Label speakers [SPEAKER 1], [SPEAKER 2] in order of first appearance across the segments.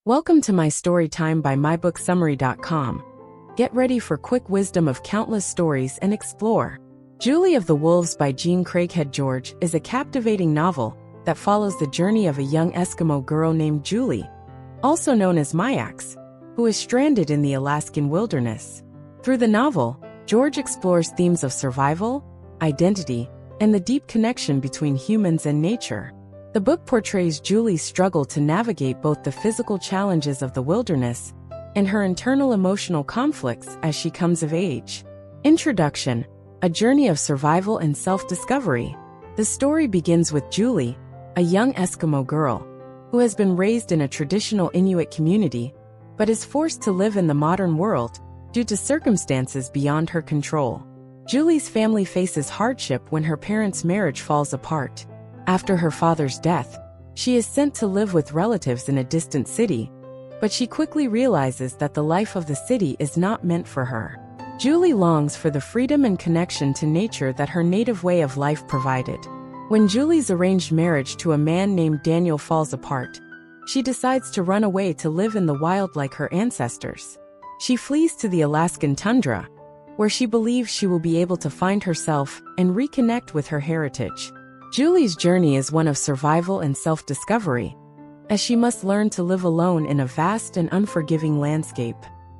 [SPEAKER 1] Welcome to my story time by mybooksummary.com. Get ready for quick wisdom of countless stories and explore. Julie of the Wolves by Jean Craighead. George is a captivating novel that follows the journey of a young Eskimo girl named Julie, also known as Miyax, who is stranded in the Alaskan wilderness. Through the novel, George explores themes of survival, identity, and the deep connection between humans and nature. The book portrays Julie's struggle to navigate both the physical challenges of the wilderness and her internal emotional conflicts as she comes of age. Introduction: a journey of survival and self-discovery. The story begins with Julie, a young Eskimo girl, who has been raised in a traditional Inuit community, but is forced to live in the modern world due to circumstances beyond her control. Julie's family faces hardship when her parents' marriage falls apart. After her father's death, she is sent to live with relatives in a distant city, but she quickly realizes that the life of the city is not meant for her. Julie longs for the freedom and connection to nature that her native way of life provided. When Julie's arranged marriage to a man named Daniel falls apart, she decides to run away to live in the wild like her ancestors. She flees to the Alaskan tundra, where she believes she will be able to find herself and reconnect with her heritage. Julie's journey is one of survival and self-discovery, as she must learn to live alone in a vast and unforgiving landscape.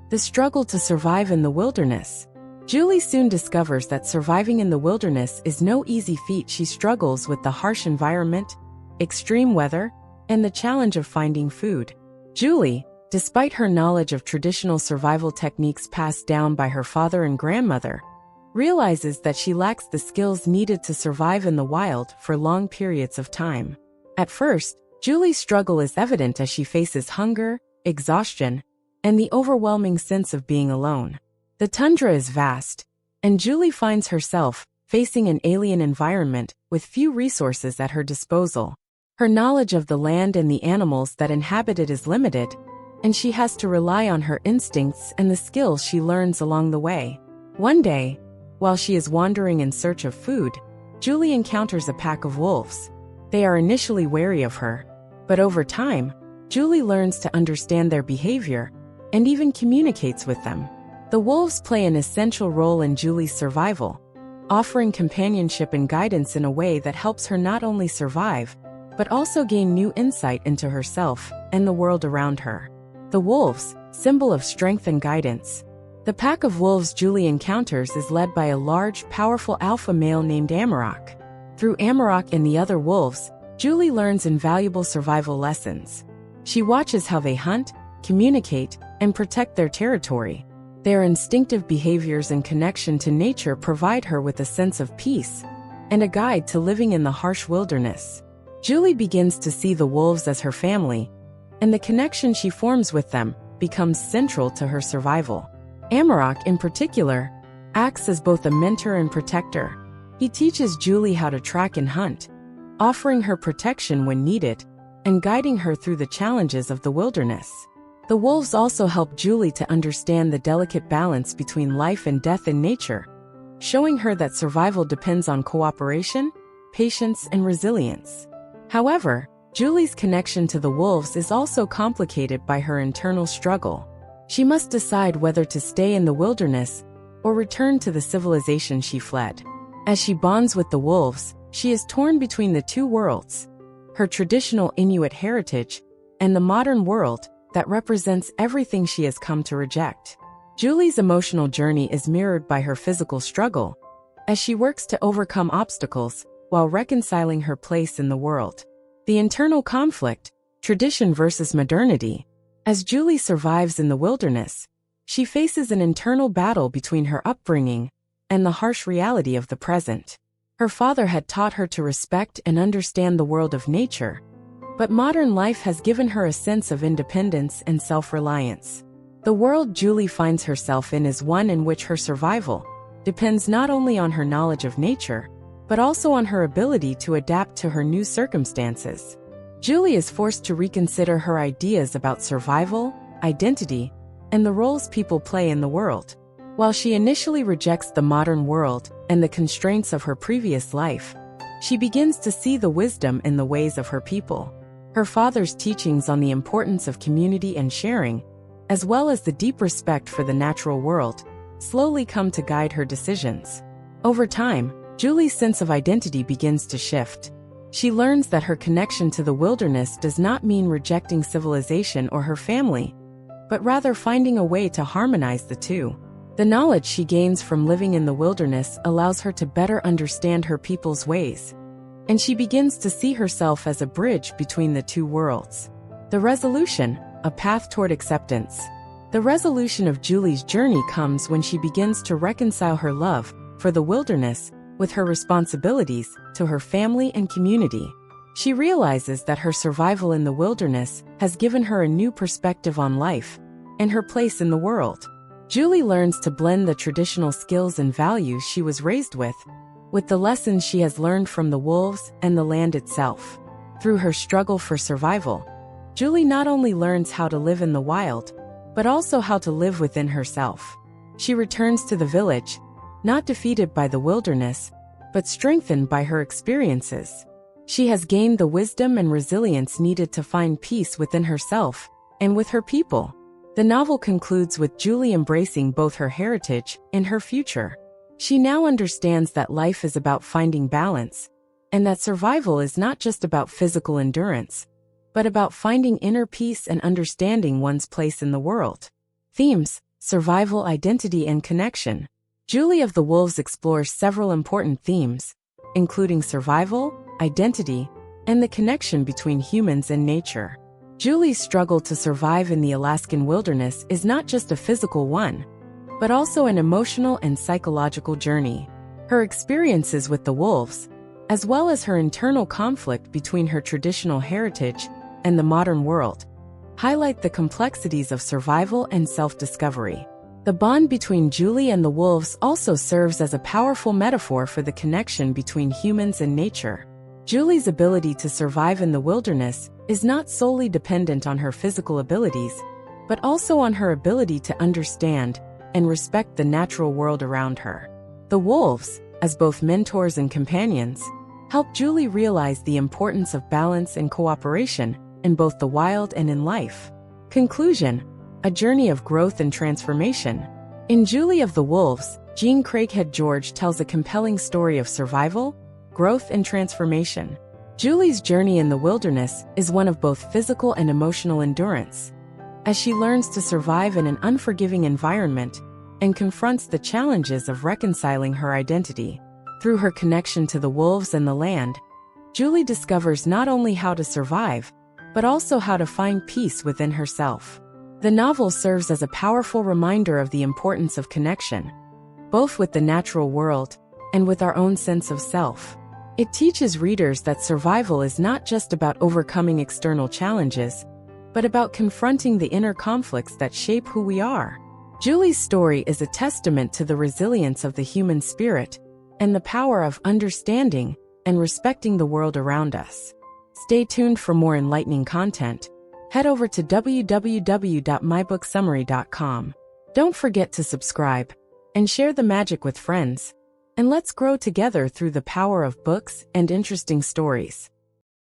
[SPEAKER 1] The struggle to survive in the wilderness. Julie soon discovers that surviving in the wilderness is no easy feat. She struggles with the harsh environment, extreme weather, and the challenge of finding food. Julie, despite her knowledge of traditional survival techniques passed down by her father and grandmother, realizes that she lacks the skills needed to survive in the wild for long periods of time. At first, Julie's struggle is evident as she faces hunger, exhaustion, and the overwhelming sense of being alone. The tundra is vast, and Julie finds herself facing an alien environment with few resources at her disposal. Her knowledge of the land and the animals that inhabit it is limited, and she has to rely on her instincts and the skills she learns along the way. One day, while she is wandering in search of food, Julie encounters a pack of wolves. They are initially wary of her, but over time, Julie learns to understand their behavior and even communicates with them. The wolves play an essential role in Julie's survival, offering companionship and guidance in a way that helps her not only survive, but also gain new insight into herself and the world around her. The wolves, symbol of strength and guidance. The pack of wolves Julie encounters is led by a large, powerful alpha male named Amarok. Through Amarok and the other wolves, Julie learns invaluable survival lessons. She watches how they hunt, communicate, and protect their territory. Their instinctive behaviors and connection to nature provide her with a sense of peace and a guide to living in the harsh wilderness. Julie begins to see the wolves as her family, and the connection she forms with them becomes central to her survival. Amarok, in particular, acts as both a mentor and protector. He teaches Julie how to track and hunt, offering her protection when needed and guiding her through the challenges of the wilderness. The wolves also help Julie to understand the delicate balance between life and death in nature, showing her that survival depends on cooperation, patience, and resilience. However, Julie's connection to the wolves is also complicated by her internal struggle. She must decide whether to stay in the wilderness or return to the civilization she fled. As she bonds with the wolves, she is torn between the two worlds, her traditional Inuit heritage and the modern world that represents everything she has come to reject. Julie's emotional journey is mirrored by her physical struggle, as she works to overcome obstacles while reconciling her place in the world. The internal conflict, tradition versus modernity. As Julie survives in the wilderness, she faces an internal battle between her upbringing and the harsh reality of the present. Her father had taught her to respect and understand the world of nature, but modern life has given her a sense of independence and self-reliance. The world Julie finds herself in is one in which her survival depends not only on her knowledge of nature, but also on her ability to adapt to her new circumstances. Julie is forced to reconsider her ideas about survival, identity, and the roles people play in the world. While she initially rejects the modern world and the constraints of her previous life, she begins to see the wisdom in the ways of her people. Her father's teachings on the importance of community and sharing, as well as the deep respect for the natural world, slowly come to guide her decisions. Over time, Julie's sense of identity begins to shift. She learns that her connection to the wilderness does not mean rejecting civilization or her family, but rather finding a way to harmonize the two. The knowledge she gains from living in the wilderness allows her to better understand her people's ways, and she begins to see herself as a bridge between the two worlds. The resolution, a path toward acceptance. The resolution of Julie's journey comes when she begins to reconcile her love for the wilderness with her responsibilities to her family and community. She realizes that her survival in the wilderness has given her a new perspective on life and her place in the world. Julie learns to blend the traditional skills and values she was raised with the lessons she has learned from the wolves and the land itself. Through her struggle for survival, Julie not only learns how to live in the wild, but also how to live within herself. She returns to the village, not defeated by the wilderness, but strengthened by her experiences. She has gained the wisdom and resilience needed to find peace within herself and with her people. The novel concludes with Julie embracing both her heritage and her future. She now understands that life is about finding balance, and that survival is not just about physical endurance, but about finding inner peace and understanding one's place in the world. Themes: survival, identity, and connection. Julie of the Wolves explores several important themes, including survival, identity, and the connection between humans and nature. Julie's struggle to survive in the Alaskan wilderness is not just a physical one, but also an emotional and psychological journey. Her experiences with the wolves, as well as her internal conflict between her traditional heritage and the modern world, highlight the complexities of survival and self-discovery. The bond between Julie and the wolves also serves as a powerful metaphor for the connection between humans and nature. Julie's ability to survive in the wilderness is not solely dependent on her physical abilities, but also on her ability to understand and respect the natural world around her. The wolves, as both mentors and companions, help Julie realize the importance of balance and cooperation in both the wild and in life. Conclusion: a journey of growth and transformation. In Julie of the Wolves, Caraighead George tells a compelling story of survival, growth, and transformation. Julie's journey in the wilderness is one of both physical and emotional endurance, as she learns to survive in an unforgiving environment and confronts the challenges of reconciling her identity. Through her connection to the wolves and the land, Julie discovers not only how to survive, but also how to find peace within herself. The novel serves as a powerful reminder of the importance of connection, both with the natural world and with our own sense of self. It teaches readers that survival is not just about overcoming external challenges, but about confronting the inner conflicts that shape who we are. Julie's story is a testament to the resilience of the human spirit and the power of understanding and respecting the world around us. Stay tuned for more enlightening content. Head over to www.mybooksummary.com. Don't forget to subscribe and share the magic with friends. And let's grow together through the power of books and interesting stories.